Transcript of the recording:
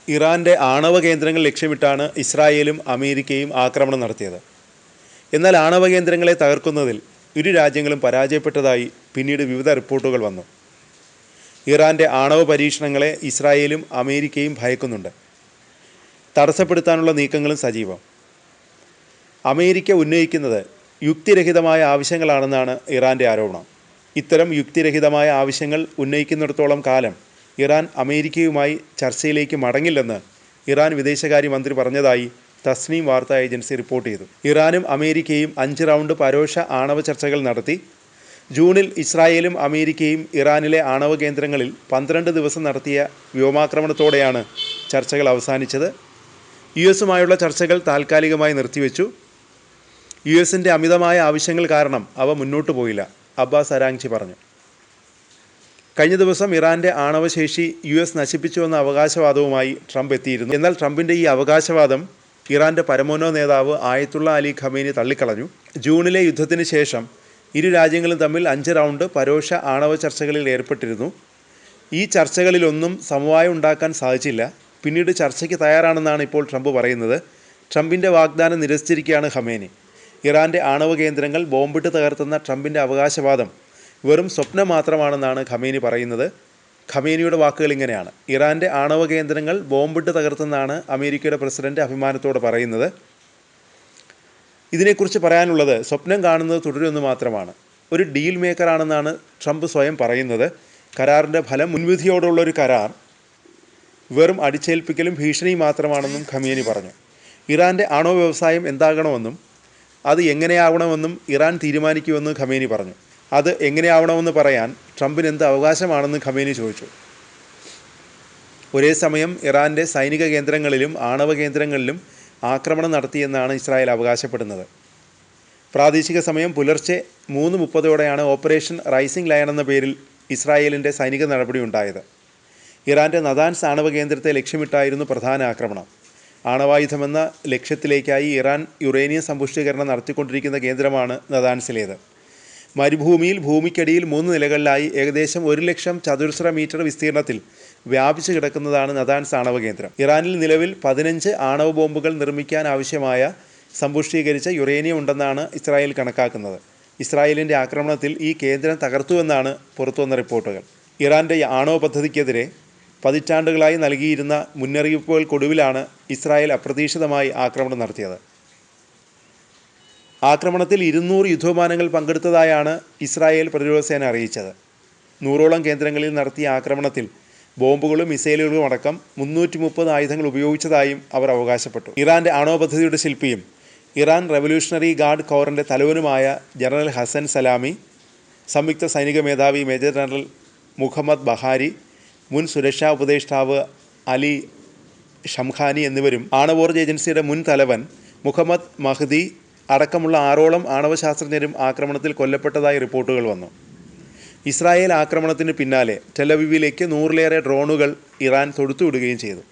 ഇറാൻ്റെ ആണവ കേന്ദ്രങ്ങൾ ലക്ഷ്യമിട്ടാണ് ഇസ്രായേലും അമേരിക്കയും ആക്രമണം നടത്തിയത്. എന്നാൽ ആണവ കേന്ദ്രങ്ങളെ തകർക്കുന്നതിൽ ഇരു രാജ്യങ്ങളും പരാജയപ്പെട്ടതായി പിന്നീട് വിവിധ റിപ്പോർട്ടുകൾ വന്നു. ഇറാൻ്റെ ആണവ പരീക്ഷണങ്ങളെ ഇസ്രായേലും അമേരിക്കയും ഭയക്കുന്നുണ്ട്. തടസ്സപ്പെടുത്താനുള്ള നീക്കങ്ങളും സജീവം. അമേരിക്ക ഉന്നയിക്കുന്നത് യുക്തിരഹിതമായ ആവശ്യങ്ങളാണെന്നാണ് ഇറാൻ്റെ ആരോപണം. ഇത്തരം യുക്തിരഹിതമായ ആവശ്യങ്ങൾ ഉന്നയിക്കുന്നിടത്തോളം കാലം ഇറാൻ അമേരിക്കയുമായി ചർച്ചയിലേക്ക് മടങ്ങില്ലെന്ന് ഇറാൻ വിദേശകാര്യമന്ത്രി പറഞ്ഞതായി തസ്നീം വാർത്താ ഏജൻസി റിപ്പോർട്ട് ചെയ്തു. ഇറാനും അമേരിക്കയും 5 റൗണ്ട് പരോക്ഷ ആണവ ചർച്ചകൾ നടത്തി. ജൂണിൽ ഇസ്രായേലും അമേരിക്കയും ഇറാനിലെ ആണവ കേന്ദ്രങ്ങളിൽ 12 ദിവസം നടത്തിയ വ്യോമാക്രമണത്തോടെയാണ് ചർച്ചകൾ അവസാനിച്ചത്. യുഎസുമായുള്ള ചർച്ചകൾ താൽക്കാലികമായി നിർത്തിവെച്ചു. യുഎസിൻ്റെ അമിതമായ ആവശ്യങ്ങൾ കാരണം അവ മുന്നോട്ടു പോയില്ല, അബ്ബാസ് അരാങ്ചി പറഞ്ഞു. കഴിഞ്ഞ ദിവസം ഇറാൻ്റെ ആണവശേഷി യുഎസ് നശിപ്പിച്ചുവെന്ന അവകാശവാദവുമായി ട്രംപ് എത്തിയിരുന്നു. എന്നാൽ ട്രംപിൻ്റെ ഈ അവകാശവാദം ഇറാൻ്റെ പരമോന്നത നേതാവ് ആയത്തുള്ള അലി ഖമേനി തള്ളിക്കളഞ്ഞു. ജൂണിലെ യുദ്ധത്തിന് ശേഷം ഇരു രാജ്യങ്ങളും തമ്മിൽ 5 റൗണ്ട് പരോക്ഷ ആണവ ചർച്ചകളിൽ ഏർപ്പെട്ടിരുന്നു. ഈ ചർച്ചകളിലൊന്നും സമവായം ഉണ്ടാക്കാൻ സാധിച്ചില്ല. പിന്നീട് ചർച്ചയ്ക്ക് തയ്യാറാണെന്നാണ് ഇപ്പോൾ ട്രംപ് പറയുന്നത്. ട്രംപിൻ്റെ വാഗ്ദാനം നിരസിച്ചിരിക്കുകയാണ് ഖമേനി. ഇറാൻ്റെ ആണവ കേന്ദ്രങ്ങൾ ബോംബിട്ട് തകർത്തുന്ന ട്രംപിൻ്റെ അവകാശവാദം വെറും സ്വപ്നം മാത്രമാണെന്നാണ് ഖമേനി പറയുന്നത്. ഖമേനിയുടെ വാക്കുകൾ ഇങ്ങനെയാണ്: ഇറാൻ്റെ ആണവ കേന്ദ്രങ്ങൾ ബോംബിട്ട് തകർത്തെന്നാണ് അമേരിക്കയുടെ പ്രസിഡന്റ് അഭിമാനത്തോടെ പറയുന്നത്. ഇതിനെക്കുറിച്ച് പറയാനുള്ളത് സ്വപ്നം കാണുന്നത് തുടരുമെന്ന് മാത്രമാണ്. ഒരു ഡീൽ മേക്കറാണെന്നാണ് ട്രംപ് സ്വയം പറയുന്നത്. കരാറിൻ്റെ ഫലം മുൻവിധിയോടുള്ളൊരു കരാർ വെറും അടിച്ചേൽപ്പിക്കലും ഭീഷണിയും മാത്രമാണെന്നും ഖമേനി പറഞ്ഞു. ഇറാൻ്റെ ആണവ വ്യവസായം എന്താകണമെന്നും അത് എങ്ങനെയാവണമെന്നും ഇറാൻ തീരുമാനിക്കുമെന്ന് ഖമേനി പറഞ്ഞു. അത് എങ്ങനെയാവണമെന്ന് പറയാൻ ട്രംപിന് എന്ത് അവകാശമാണെന്ന് ഖമേനി ചോദിച്ചു. ഒരേ സമയം ഇറാൻ്റെ സൈനിക കേന്ദ്രങ്ങളിലും ആണവ കേന്ദ്രങ്ങളിലും ആക്രമണം നടത്തിയെന്നാണ് ഇസ്രായേൽ അവകാശപ്പെടുന്നത്. പ്രാദേശിക സമയം പുലർച്ചെ 3:30ഓടെയാണ് ഓപ്പറേഷൻ റൈസിംഗ് ലയൺ എന്ന പേരിൽ ഇസ്രായേലിൻ്റെ സൈനിക നടപടി ഉണ്ടായത്. ഇറാൻ്റെ നദാൻസ് ആണവ കേന്ദ്രത്തെ ലക്ഷ്യമിട്ടായിരുന്നു പ്രധാന ആക്രമണം. ആണവായുധമെന്ന ലക്ഷ്യത്തിലേക്കായി ഇറാൻ യുറേനിയം സമ്പുഷ്ടീകരണം നടത്തിക്കൊണ്ടിരിക്കുന്ന കേന്ദ്രമാണ് നദാൻസിലേത്. മരുഭൂമിയിൽ ഭൂമിക്കടിയിൽ 3 നിലകളിലായി ഏകദേശം 1,00,000 ചതുരശ്ര മീറ്റർ വിസ്തീർണത്തിൽ വ്യാപിച്ചു കിടക്കുന്നതാണ് നദാൻസ് ആണവ കേന്ദ്രം. ഇറാനിൽ നിലവിൽ 15 ആണവ ബോംബുകൾ നിർമ്മിക്കാൻ ആവശ്യമായ സമ്പുഷ്ടീകരിച്ച യുറേനിയം ഉണ്ടെന്നാണ് ഇസ്രായേൽ കണക്കാക്കുന്നത്. ഇസ്രായേലിൻ്റെ ആക്രമണത്തിൽ ഈ കേന്ദ്രം തകർത്തുവെന്നാണ് പുറത്തുവന്ന റിപ്പോർട്ടുകൾ. ഇറാൻ്റെ ആണവ പദ്ധതിക്കെതിരെ പതിറ്റാണ്ടുകളായി നൽകിയിരുന്ന മുന്നറിയിപ്പുകൾക്കൊടുവിലാണ് ഇസ്രായേൽ അപ്രതീക്ഷിതമായി ആക്രമണം നടത്തിയത്. ആക്രമണത്തിൽ 200 യുദ്ധവിമാനങ്ങൾ പങ്കെടുത്തതായാണ് ഇസ്രായേൽ പ്രതിരോധസേന അറിയിച്ചത്. 100ഓളം കേന്ദ്രങ്ങളിൽ നടത്തിയ ആക്രമണത്തിൽ ബോംബുകളും മിസൈലുകളും അടക്കം 330 ആയുധങ്ങൾ ഉപയോഗിച്ചതായും അവർ അവകാശപ്പെട്ടു. ഇറാൻ്റെ ആണവ പദ്ധതിയുടെ ശില്പിയും ഇറാൻ റവല്യൂഷണറി ഗാർഡ് കോറിൻ്റെ തലവനുമായ ജനറൽ ഹസൻ സലാമി, സംയുക്ത സൈനിക മേധാവി മേജർ ജനറൽ മുഹമ്മദ് ബഹാരി, മുൻ സുരക്ഷാ ഉപദേഷ്ടാവ് അലി ഷംഖാനി എന്നിവരും ആണവോർജ്ജ ഏജൻസിയുടെ മുൻ തലവൻ മുഹമ്മദ് മഹ്ദി അടക്കമുള്ള 6ഓളം ആണവശാസ്ത്രജ്ഞരും ആക്രമണത്തിൽ കൊല്ലപ്പെട്ടതായി റിപ്പോർട്ടുകൾ വന്നു. ഇസ്രായേൽ ആക്രമണത്തിന് പിന്നാലെ ടെൽ അവീവിലേക്ക് 100ലേറെ ഡ്രോണുകൾ ഇറാൻ തൊടുത്തുവിടുകയും ചെയ്തു.